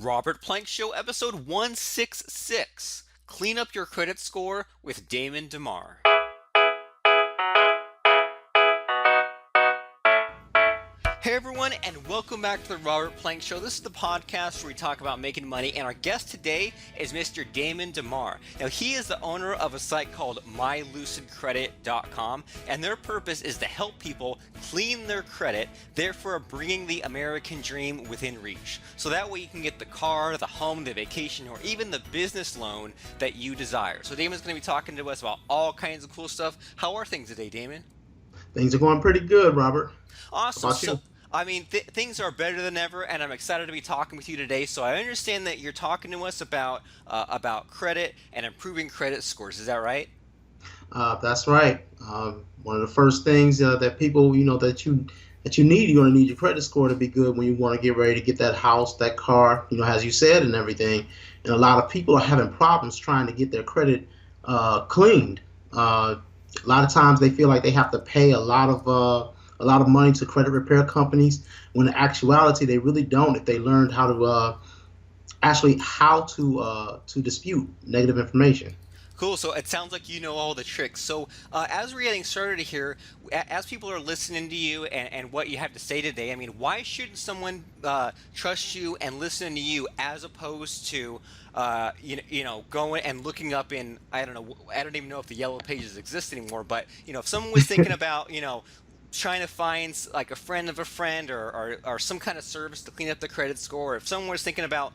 Robert Plank Show, episode 166. Clean up your credit score with Damon Damarr. Hey everyone, and welcome back to the Robert Plank Show. This is the podcast where we talk about making money, and our guest today is Mr. Damon Damarr. Now, he is the owner of a site called MyLucidCredit.com, and their purpose is to help people clean their credit, therefore bringing the American dream within reach. So that way you can get the car, the home, the vacation, or even the business loan that you desire. So Damon's going to be talking to us about all kinds of cool stuff. How are things today, Damon? Things are going pretty good, Robert. How Awesome. about So, you? things are better than ever, and I'm excited to be talking with you today. So, I understand that you're talking to us about credit and improving credit scores. Is that right? That's right. One of the first things that people, that you need, you're going to need your credit score to be good when you want to get ready to get that house, that car, as you said, and everything. And a lot of people are having problems trying to get their credit cleaned. A lot of times they feel like they have to pay a lot of money to credit repair companies, when in actuality they really don't. If they learned how to dispute negative information. Cool. So it sounds like you know all the tricks. So as we're getting started here, as people are listening to you and what you have to say today, I mean, why shouldn't someone trust you and listen to you as opposed to going and looking up in, I don't know, I don't even know if the yellow pages exist anymore, but if someone was thinking about trying to find like a friend of a friend, or some kind of service to clean up the credit score, or if someone was thinking about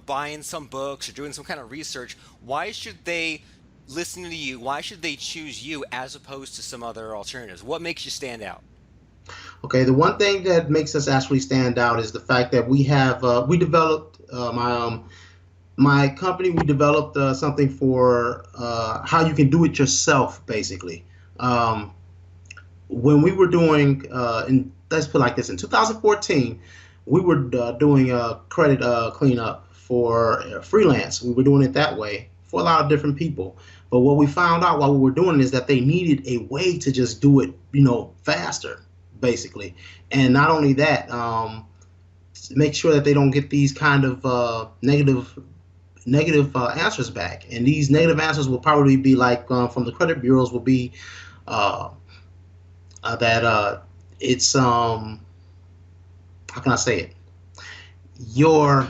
buying some books or doing some kind of research, why should they listen to you? Why should they choose you as opposed to some other alternatives? What makes you stand out? Okay, the one thing that makes us actually stand out is the fact that we developed my company. We developed something for how you can do it yourself, basically. When we were doing, let's put it like this, in 2014, we were doing a credit cleanup for freelance. We were doing it that way for a lot of different people. But what we found out while we were doing is that they needed a way to just do it, faster, basically. And not only that, make sure that they don't get these kind of negative answers back. And these negative answers will probably be like, from the credit bureaus, will be uh, that it's how can I say it? Your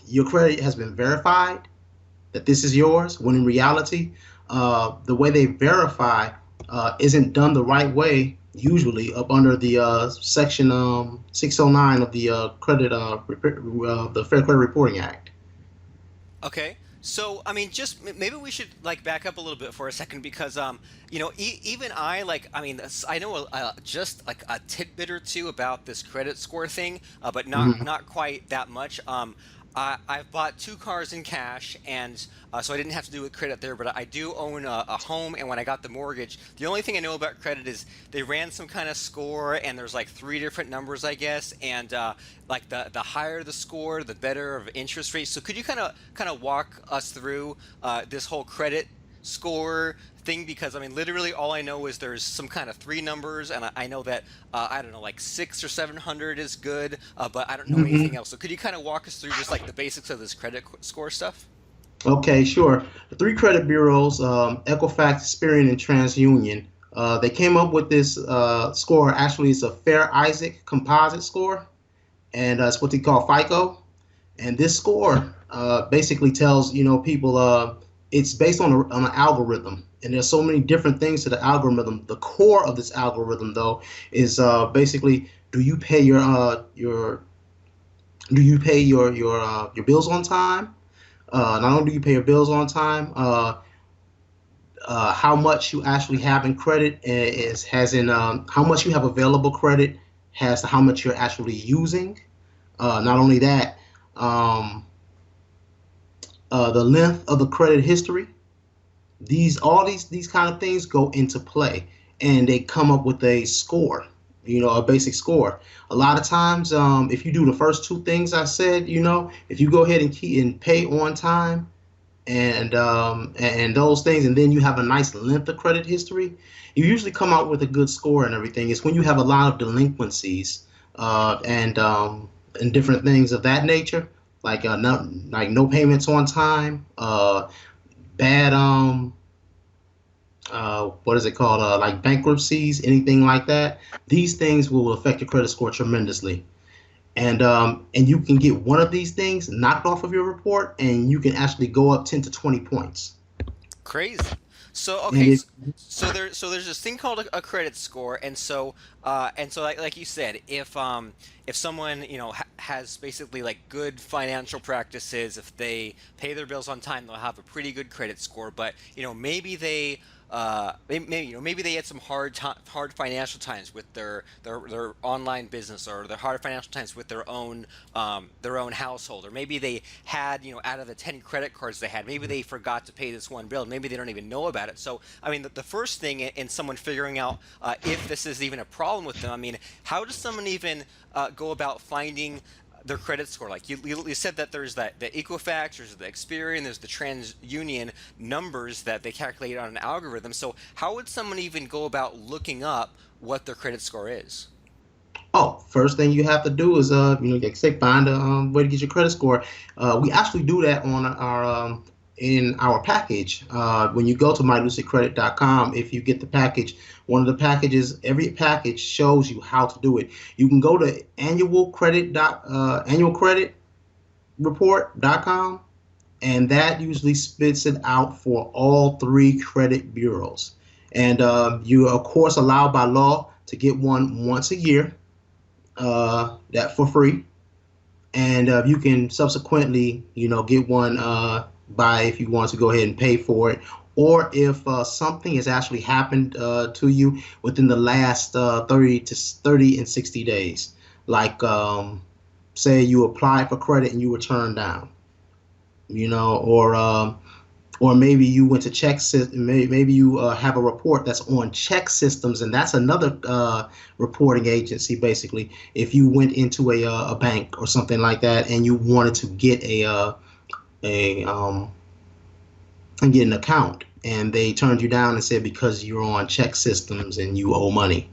your credit has been verified, that this is yours, when in reality, the way they verify isn't done the right way, usually up under the section 609 of the the Fair Credit Reporting Act. Okay. So, I mean, just maybe we should like back up a little bit for a second because, even I like, I mean, I know just like a tidbit or two about this credit score thing, but Mhm. not quite that much. I've bought two cars in cash, and so I didn't have to do with credit there. But I do own a home, and when I got the mortgage, the only thing I know about credit is they ran some kind of score, and there's like three different numbers, I guess, and like the higher the score, the better of interest rate. So could you kind of walk us through this whole credit score thing? Because I mean, literally all I know is there's some kind of three numbers, and I know that I don't know, like 600 or 700 is good, but I don't know anything Mhm. else. So could you kind of walk us through just like the basics of this credit score stuff? Okay, sure. The three credit bureaus, Equifax, Experian, and TransUnion, they came up with this score. Actually, it's a Fair Isaac composite score, and it's what they call FICO. And this score basically tells people, it's based on an algorithm, and there's so many different things to the algorithm. The core of this algorithm, though, is basically, do you pay your bills on time? Not only do you pay your bills on time, how much you actually have in credit is has in how much you have available credit has to how much you're actually using. Not only that, um, the length of the credit history. These kind of things go into play, and they come up with a score. A basic score. A lot of times, if you do the first two things I said, if you go ahead and key and pay on time, and those things, and then you have a nice length of credit history, you usually come out with a good score and everything. It's when you have a lot of delinquencies and different things of that nature. like no payments on time, bad what is it called, like bankruptcies, anything like that. These things will affect your credit score tremendously. And you can get one of these things knocked off of your report, and you can actually go up 10 to 20 points. Crazy. So And okay, it so there's this thing called a credit score, and so like you said, if someone has basically like good financial practices, if they pay their bills on time, they'll have a pretty good credit score. But maybe they maybe they had some hard financial times with their online business, or their hard financial times with their own household, or maybe they had out of the 10 credit cards they had, maybe they forgot to pay this one bill, maybe they don't even know about it. So I mean, the first thing in someone figuring out if this is even a problem with them, I mean, how does someone even go about finding their credit score? Like you said that there's the Equifax, there's the Experian, there's the TransUnion numbers that they calculate on an algorithm. So how would someone even go about looking up what their credit score is? Oh, first thing you have to do is, like I say, find a way to get your credit score. We actually do that on our in our package. When you go to mylucidcredit.com, if you get the package, one of the packages, every package shows you how to do it. You can go to annualcreditreport.com, and that usually spits it out for all three credit bureaus. And you, of course, allowed by law to get one once a year, that for free, and you can subsequently, get one by, if you want to go ahead and pay for it, or if something has actually happened to you within the last 30 and 60 days, like say you applied for credit and you were turned down, or maybe you went to check system. Maybe you have a report that's on check systems, and that's another reporting agency. Basically, if you went into a bank or something like that, and you wanted to get a and get an account, and they turned you down and said because you're on check systems and you owe money.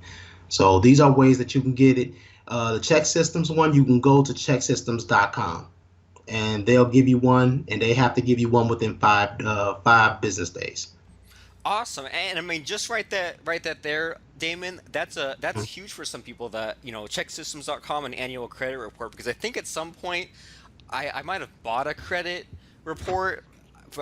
So these are ways that you can get it. The check systems one, you can go to checksystems.com, and they'll give you one, and they have to give you one within 5 business days. Awesome. And I mean, just right that there, Damon, that's huge for some people, that, checksystems.com and annual credit report, because I think at some point I might have bought a credit report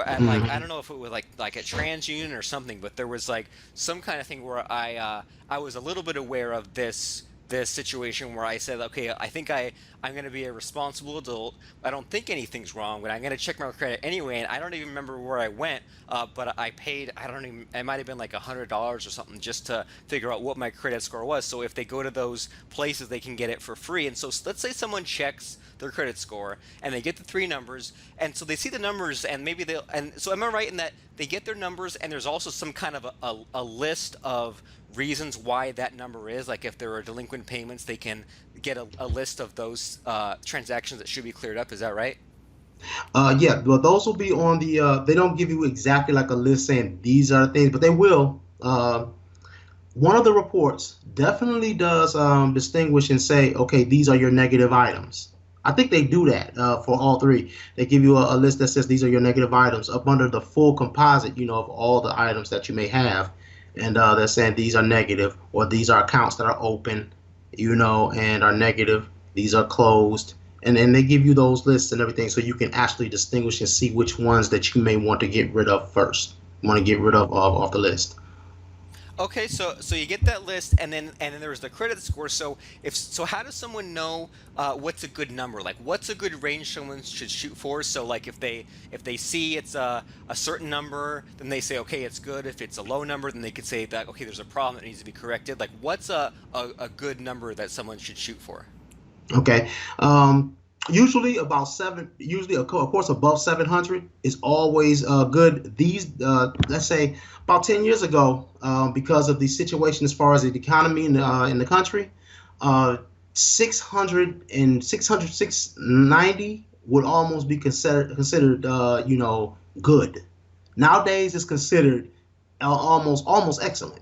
at, like, I Mhm. don't know if it was like a TransUnion or something, but there was like some kind of thing where I was a little bit aware of this situation where I said, okay, I think I'm going to be a responsible adult. I don't think anything's wrong, but I'm going to check my credit anyway. And I don't even remember where I went, but I paid, I don't even, it might have been like $100 or something, just to figure out what my credit score was. So if they go to those places, they can get it for free. And so let's say someone checks their credit score and they get the three numbers, and so they see the numbers, and maybe they'll, and so am I right in that they get their numbers, and there's also some kind of a list of reasons why that number is, like if there are delinquent payments, they can get a list of those transactions that should be cleared up. Is that right? Yeah, well, those will be on the. They don't give you exactly like a list saying these are the things, but they will. One of the reports definitely does distinguish and say, okay, these are your negative items. I think they do that for all three. They give you a list that says these are your negative items up under the full composite, of all the items that you may have. And they're saying these are negative, or these are accounts that are open, and are negative. These are closed. And then they give you those lists and everything, so you can actually distinguish and see which ones that you may want to get rid of first. Want to get rid of off the list. Okay, so you get that list, and then there's the credit score. So how does someone know what's a good number? Like, what's a good range someone should shoot for? So like if they see it's a certain number, then they say, okay, it's good. If it's a low number, then they could say that, okay, there's a problem that needs to be corrected. Like, what's a good number that someone should shoot for? Okay. Usually about seven. Usually, of course, above 700 is always good. These, let's say, about 10 years ago, because of the situation as far as the economy in the country, uh, 600 and 690 would almost be considered good. Nowadays, it's considered almost excellent.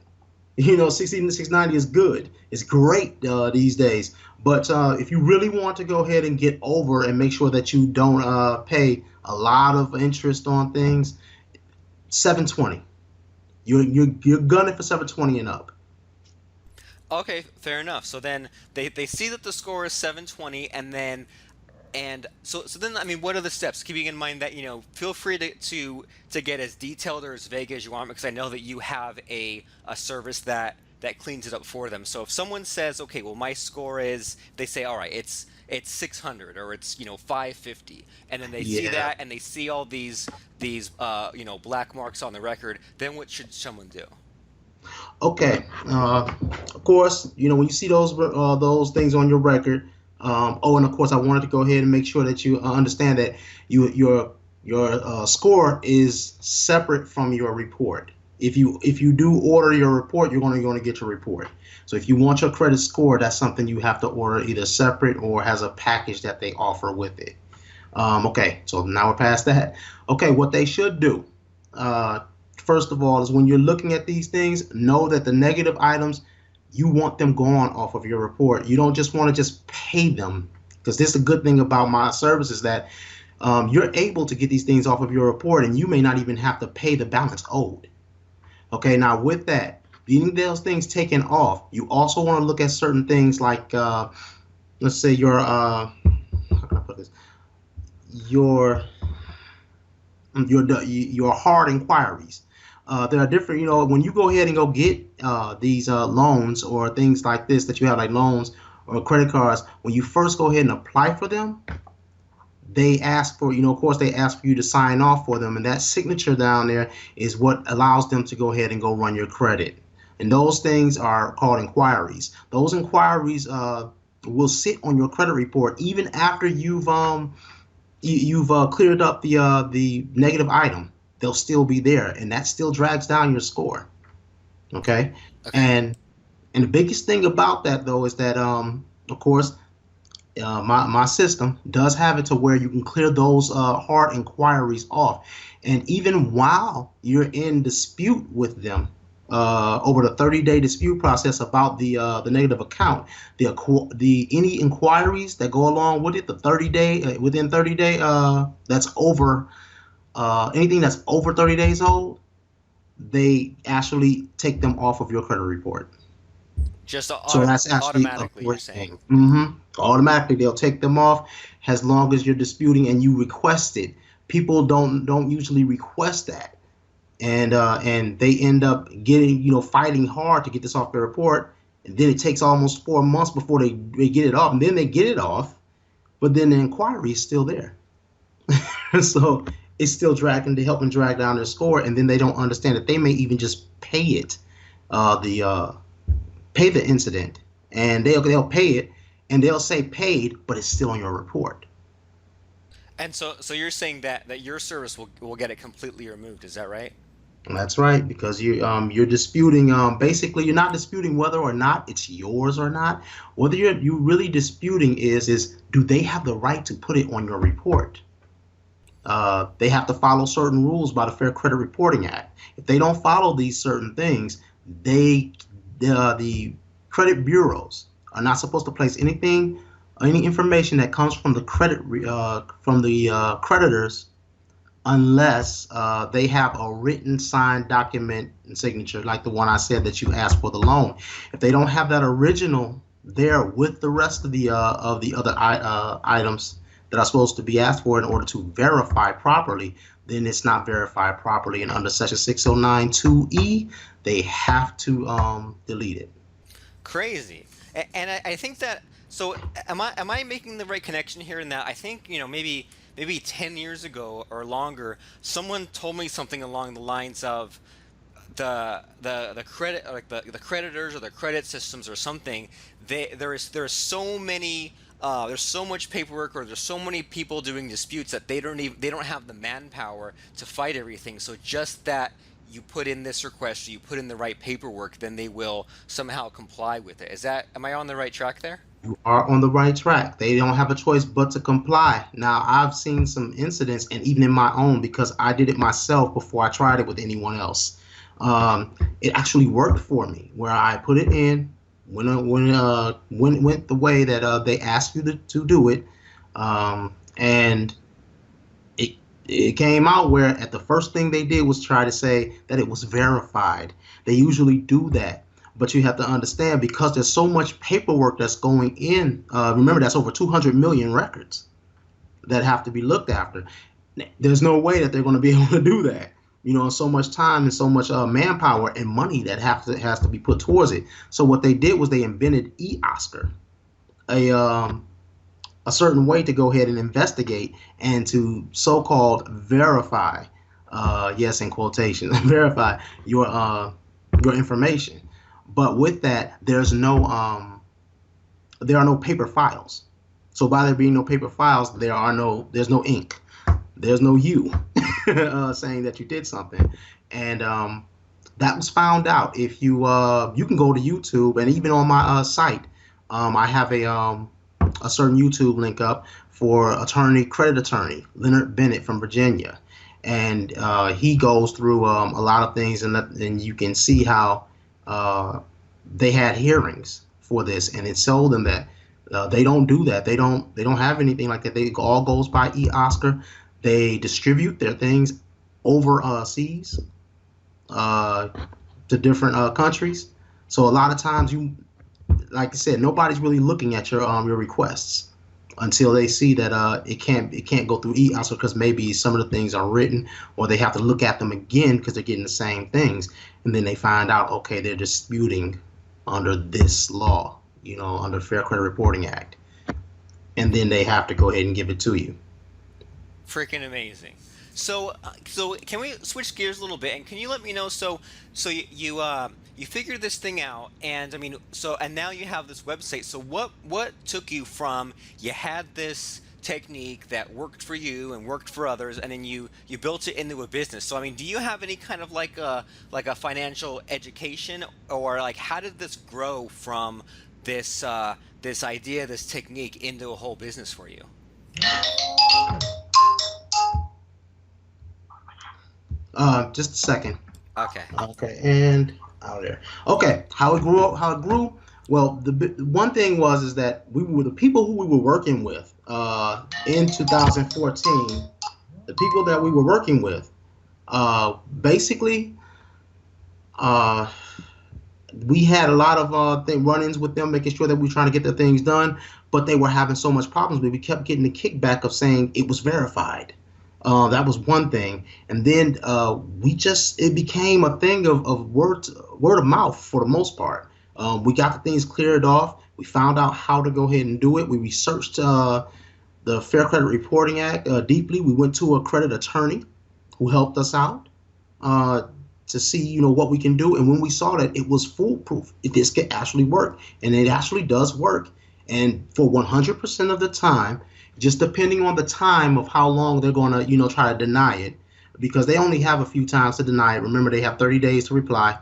60 to 690 is good. It's great these days. But if you really want to go ahead and get over and make sure that you don't pay a lot of interest on things, 720. You're gunning for 720 and up. Okay, fair enough. So then they see that the score is 720, and then I mean, what are the steps? Keeping in mind that feel free to get as detailed or as vague as you want, because I know that you have a service that cleans it up for them. So if someone says, okay, well, my score is, they say, all right, it's 600, or it's 550, and then they see Yeah. that and they see all these black marks on the record, then what should someone do? Okay. Of course, when you see those things on your record. Oh, and of course, I wanted to go ahead and make sure that you understand that your score is separate from your report. If you do order your report, you're going to get your report. So if you want your credit score, that's something you have to order either separate or has a package that they offer with it. Okay, so now we're past that. Okay, what they should do, uh, first of all, is when you're looking at these things, know that the negative items, you want them gone off of your report. You don't just want to just pay them, because this is a good thing about my service is that you're able to get these things off of your report, and you may not even have to pay the balance owed. Okay, now with that, getting those things taken off, you also want to look at certain things like, let's say how can I put this? Your your hard inquiries. There are different, when you go ahead and go get these loans or things like this that you have, like loans or credit cards. When you first go ahead and apply for them, they ask for, of course, they ask for you to sign off for them, and that signature down there is what allows them to go ahead and go run your credit. And those things are called inquiries. Those inquiries will sit on your credit report even after you've cleared up the negative item. They'll still be there, and that still drags down your score. Okay, Okay. and the biggest thing about that though is that of course my system does have it to where you can clear those hard inquiries off, and even while you're in dispute with them over the 30-day dispute process about the negative account, the any inquiries that go along with it, the 30-day within 30-day that's over anything that's over 30 days old, they actually take them off of your credit report. Just So that's actually a automatically, you're great saying. thing. Automatically, they'll take them off as long as you're disputing and you request it. People don't usually request that, and they end up getting fighting hard to get this off their report, and then it takes almost 4 months before they get it off, and then they get it off, but then the inquiry is still there. So it's still dragging to helping drag down their score, and then they don't understand that they may even just pay it, the pay the incident, and they'll pay it, and they'll say paid, but it's still on your report. And so you're saying that your service will get it completely removed, is that right? That's right, because you're disputing, basically you're not disputing whether or not it's yours or not. Whether you really disputing is do they have the right to put it on your report? They have to follow certain rules by the Fair Credit Reporting Act. If they don't follow these certain things, the credit bureaus are not supposed to place any information that comes from the creditors, unless they have a written signed document and signature, like the one I said that you asked for the loan. If they don't have that original there with the rest of the other items that are supposed to be asked for in order to verify properly, then it's not verified properly. And under Section 6092E, they have to delete it. Crazy. And I think that, so am I making the right connection here in that I think, maybe 10 years ago or longer, someone told me something along the lines of the credit, like the creditors or the credit systems or something, there's so many, there's so much paperwork, or there's so many people doing disputes that they don't have the manpower to fight everything. So just that you put in this request, or you put in the right paperwork, then they will somehow comply with it. Am I on the right track there? You are on the right track. They don't have a choice but to comply. Now, I've seen some incidents, and even in my own, because I did it myself before I tried it with anyone else. It actually worked for me where I put it in when went the way that they asked you to do it, and it it came out where at the first thing they did was try to say that it was verified. They usually do that, but you have to understand because there's so much paperwork that's going in. Remember, that's over 200 million records that have to be looked after. There's no way that they're going to be able to do that. So much time and so much manpower and money that has to be put towards it. So what they did was they invented e-Oscar, a a certain way to go ahead and investigate and to so-called verify, yes, in quotation, verify your information. But with that, there are no paper files. So by there being no paper files, there's no ink, there's no you saying that you did something, and that was found out. If you can go to YouTube, and even on my site, I have a certain YouTube link up for credit attorney Leonard Bennett from Virginia, and he goes through a lot of things, and you can see how they had hearings for this, and it told them that they don't do that. They don't have anything like that. They all goes by e-Oscar. They distribute their things overseas to different countries. So a lot of times like I said, nobody's really looking at your requests until they see that it can't go through e-Oscar because maybe some of the things are written, or they have to look at them again because they're getting the same things, and then they find out, okay, they're disputing under this law, under Fair Credit Reporting Act, and then they have to go ahead and give it to you. Freaking amazing. So can we switch gears a little bit? And can you let me know? You figured this thing out, and I mean, and now you have this website. So what took you from you had this technique that worked for you and worked for others, and then you built it into a business? So I mean, do you have any kind of like a financial education, or like how did this grow from this idea, this technique into a whole business for you? Just a second. Okay. Okay, and out there. Okay, how it grew up, how it grew. Well, one thing was is that we were the people who we were working with in 2014. The people that we were working with, basically, uh, we had a lot of run-ins with them, making sure that we were trying to get the things done. But they were having so much problems, but we kept getting the kickback of saying it was verified. That was one thing, and then it became a thing of word of mouth for the most part. We got the things cleared off. We found out how to go ahead and do it. We researched the Fair Credit Reporting Act deeply. We went to a credit attorney who helped us out to see what we can do. And when we saw that it was foolproof, this could actually work, and it actually does work. And for 100% of the time, just depending on the time of how long they're going to, try to deny it, because they only have a few times to deny it. Remember, they have 30 days to reply.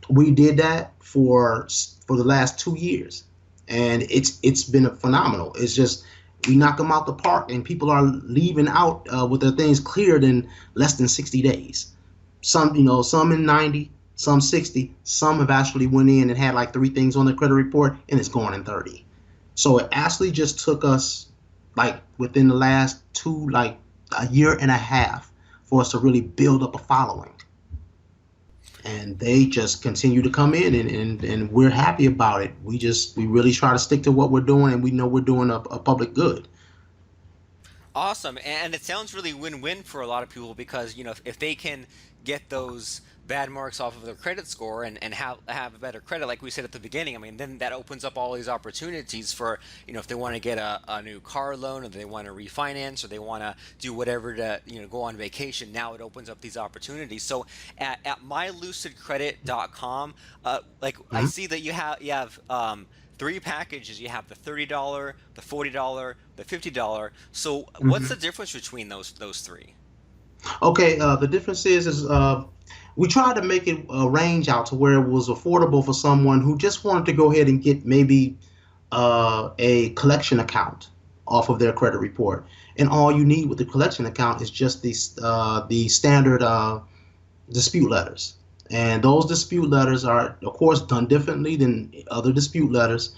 We did that for the last 2 years, and it's been phenomenal. It's just we knock them out the park, and people are leaving out with their things cleared in less than 60 days. Some in 90, some 60. Some have actually went in and had like 3 things on their credit report, and it's gone in 30. So it actually just took us like within the last a year and a half for us to really build up a following. And they just continue to come in, and we're happy about it. We really try to stick to what we're doing, and we know we're doing a public good. Awesome. And it sounds really win-win for a lot of people because, if they can get those bad marks off of their credit score and have a better credit, like we said at the beginning, I mean, then that opens up all these opportunities for, if they want to get a new car loan, or they want to refinance, or they want to do whatever to, go on vacation. Now it opens up these opportunities. So at mylucidcredit.com, I Mhm. see that you have 3 packages. You have the $30, the $40, the $50. So what's the Mhm. difference between those three? Okay, the difference is we tried to make it range out to where it was affordable for someone who just wanted to go ahead and get maybe a collection account off of their credit report. And all you need with the collection account is just the standard dispute letters. And those dispute letters are, of course, done differently than other dispute letters.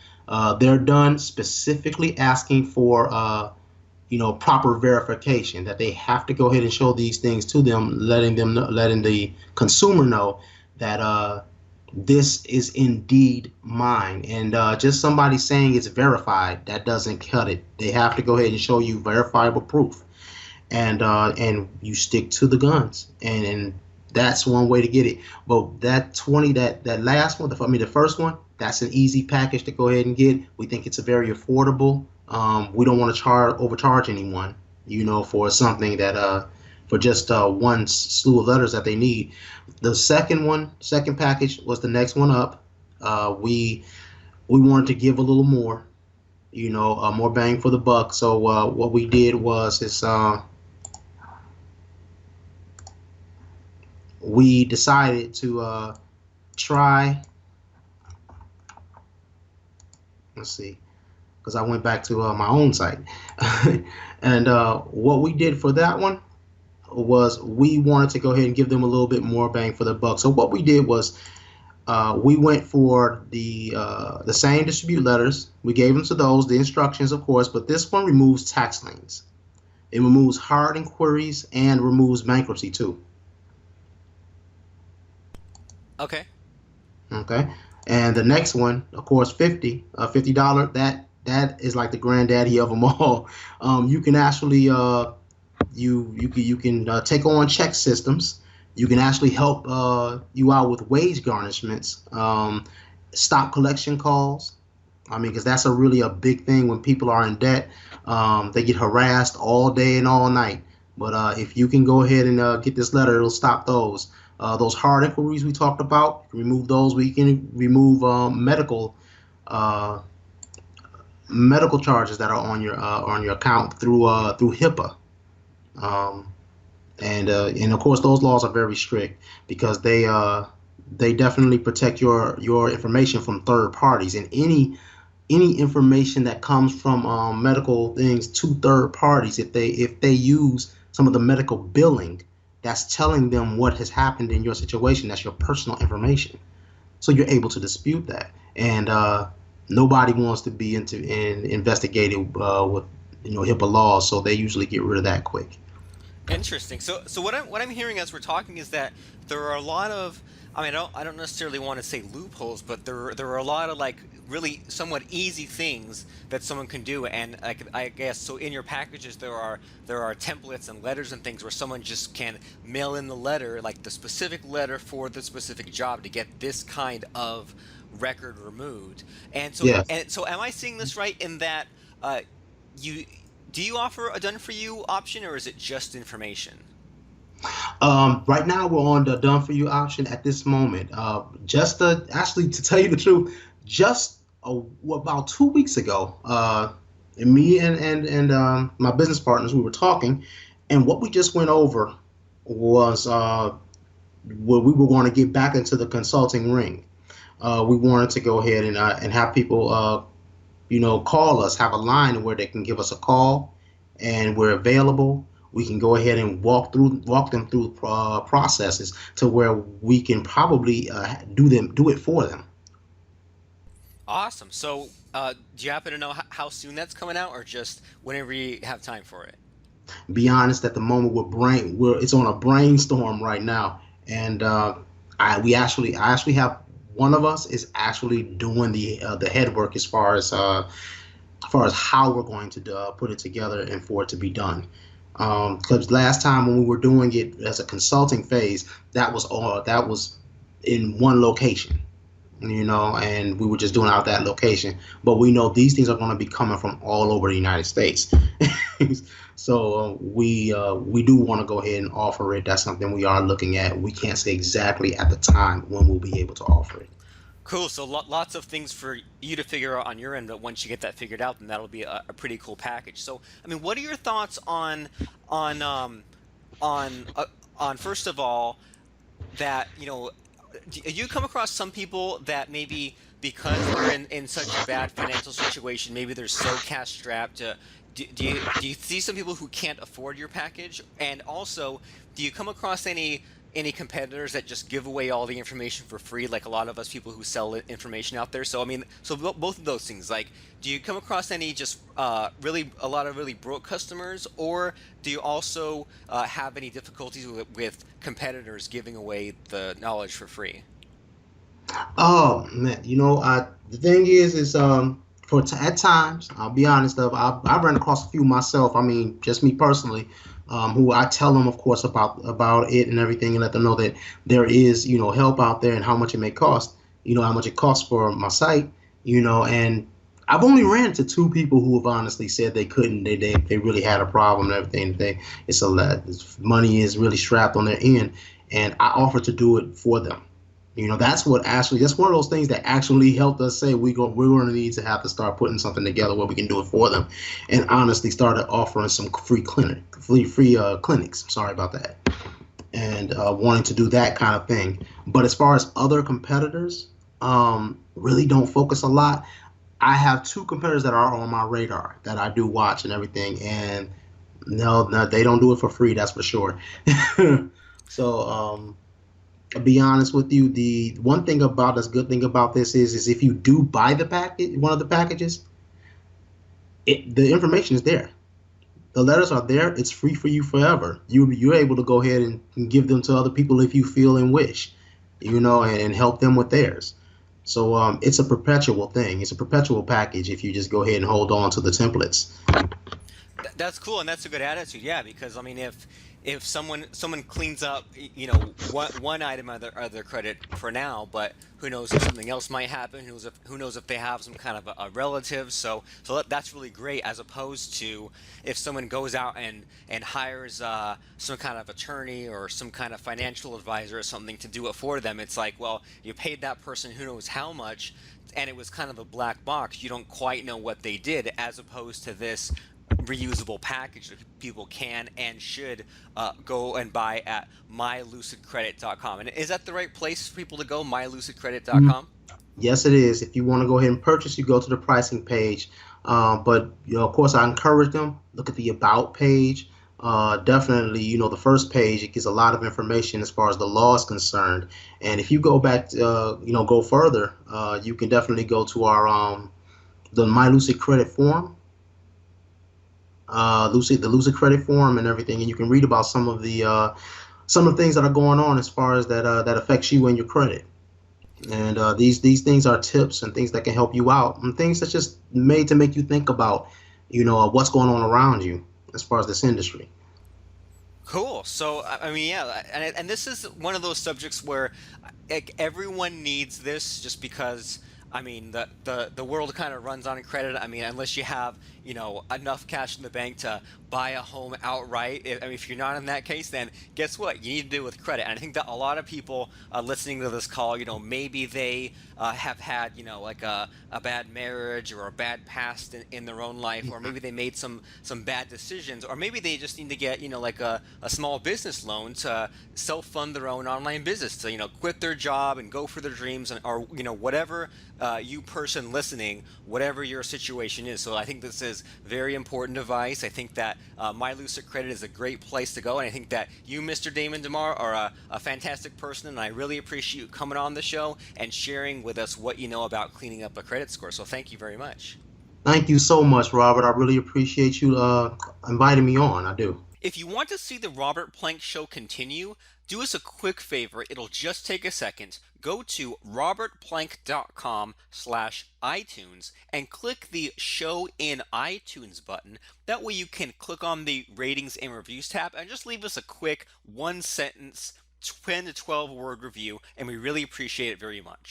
They're done specifically asking for, proper verification, that they have to go ahead and show these things to them, letting the consumer know that this is indeed mine. And just somebody saying it's verified, that doesn't cut it. They have to go ahead and show you verifiable proof, and you stick to the guns, and that's one way to get it. But that 20, that last one, the first one, that's an easy package to go ahead and get. We think it's a very affordable. We don't want to overcharge anyone, for something that for just one slew of letters that they need. The second package was the next one up. We wanted to give a little more, more bang for the buck. So what we did was we decided to try. Let's see, because I went back to my own site, and what we did for that one was we wanted to go ahead and give them a little bit more bang for the buck. So what we did was we went for the same distribute letters. We gave them to those, the instructions, of course, but this one removes tax liens. It removes hard inquiries and removes bankruptcy too. Okay. Okay. And the next one, of course, $50, that is like the granddaddy of them all. You can actually you can take on check systems. You can actually help you out with wage garnishments, stop collection calls. I mean, because that's really a big thing when people are in debt. They get harassed all day and all night. But if you can go ahead and get this letter, it'll stop those. Those hard inquiries we talked about, remove those. We can remove uh, medical charges that are on your account through HIPAA. Um, and of course those laws are very strict because they definitely protect your information from third parties, and any information that comes from medical things to third parties, if they use some of the medical billing, that's telling them what has happened in your situation. That's your personal information, so you're able to dispute that. And nobody wants to be investigated with HIPAA laws, so they usually get rid of that quick. Interesting. So what I'm hearing as we're talking is that there are a lot of, I mean, I don't necessarily want to say loopholes, but there are a lot of like really somewhat easy things that someone can do. And I guess so in your packages there are templates and letters and things where someone just can mail in the letter, like the specific letter for the specific job to get this kind of record removed. And so Yes. and so am I seeing this right in that you do you offer a done for you option, or is it just information? Right now we're on the done for you option at this moment. Just actually, to tell you the truth, just about 2 weeks ago, me and my business partners, we were talking, and what we just went over was where we were going to get back into the consulting ring. We wanted to go ahead and have people call us, have a line where they can give us a call, and we're available. We can go ahead and walk them through processes to where we can probably do it for them. Awesome. So, do you happen to know how soon that's coming out, or just whenever you have time for it? Be honest, at the moment we're it's on a brainstorm right now, and I actually have one of us is actually doing the head work as far as how we're going to put it together and for it to be done. Because last time when we were doing it as a consulting phase, that was in one location, and we were just doing out that location. But we know these things are going to be coming from all over the United States, so we do want to go ahead and offer it. That's something we are looking at. We can't say exactly at the time when we'll be able to offer it. Cool. So lots of things for you to figure out on your end, but once you get that figured out, then that'll be a pretty cool package. So, I mean, what are your thoughts on on on first of all that you come across some people that maybe because they're in such a bad financial situation, maybe they're so cash strapped. Do you see some people who can't afford your package? And also, do you come across any any competitors that just give away all the information for free, like a lot of us people who sell information out there? So I mean, so both of those things. Like, do you come across any just really a lot of really broke customers, or do you also have any difficulties with competitors giving away the knowledge for free? Oh man, the thing is at times I'll be honest, I've run across a few myself. I mean, just me personally, who I tell them, of course, about it and everything, and let them know that there is help out there and how much it may cost. How much it costs for my site. And I've only ran to two people who have honestly said they couldn't. They really had a problem and everything. It's a lot. Money is really strapped on their end, and I offered to do it for them. That's one of those things that actually helped us say we're going to need to have to start putting something together where we can do it for them, and honestly started offering some free clinics. Sorry about that, and wanting to do that kind of thing. But as far as other competitors, really don't focus a lot. I have two competitors that are on my radar that I do watch and everything, and no, they don't do it for free. That's for sure. So, I'll be honest with you. The one thing about this, good thing about this is if you do buy the package, one of the packages, the information is there. The letters are there. It's free for you forever. You're able to go ahead and give them to other people if you feel and wish, and help them with theirs. So it's a perpetual thing. It's a perpetual package if you just go ahead and hold on to the templates. That's cool, and that's a good attitude. Yeah, because I mean, if someone cleans up, one item of their credit for now, but who knows if something else might happen? Who knows if they have some kind of a relative? So that's really great, as opposed to if someone goes out and hires some kind of attorney or some kind of financial advisor or something to do it for them. It's like, well, you paid that person who knows how much, and it was kind of a black box. You don't quite know what they did, as opposed to this reusable package that people can and should go and buy at mylucidcredit.com. And is that the right place for people to go, mylucidcredit.com? Yes, it is. If you want to go ahead and purchase, you go to the pricing page. But of course, I encourage them look at the about page. Definitely, the first page it gives a lot of information as far as the law is concerned. And if you go back, go further, you can definitely go to our the My Lucid Credit forum, the Lucid Credit forum, and everything, and you can read about some of the things that are going on as far as that affects you and your credit. And these things are tips and things that can help you out, and things that's just made to make you think about, what's going on around you as far as this industry. Cool. So, I mean, yeah, and this is one of those subjects where everyone needs this, just because, I mean, the world kind of runs on credit. I mean, unless you have, enough cash in the bank to buy a home outright. I mean, if you're not in that case, then guess what? You need to do it with credit. And I think that a lot of people listening to this call, maybe they have had, like a bad marriage or a bad past in their own life, or maybe they made some bad decisions, or maybe they just need to get, like a small business loan to self-fund their own online business, to, quit their job and go for their dreams, or, whatever you person listening, whatever your situation is. So I think this is very important advice. I think that My Lucid Credit is a great place to go, and I think that you, Mr. Damon Damarr, are a fantastic person, and I really appreciate you coming on the show and sharing with us what you know about cleaning up a credit score. So thank you very much. Thank you so much, Robert. I really appreciate you inviting me on. I do. If you want to see the Robert Plank Show continue, do us a quick favor. It'll just take a second. Go to robertplank.com/iTunes and click the Show in iTunes button. That way you can click on the ratings and reviews tab and just leave us a quick one sentence, 10 to 12 word review, and we really appreciate it very much.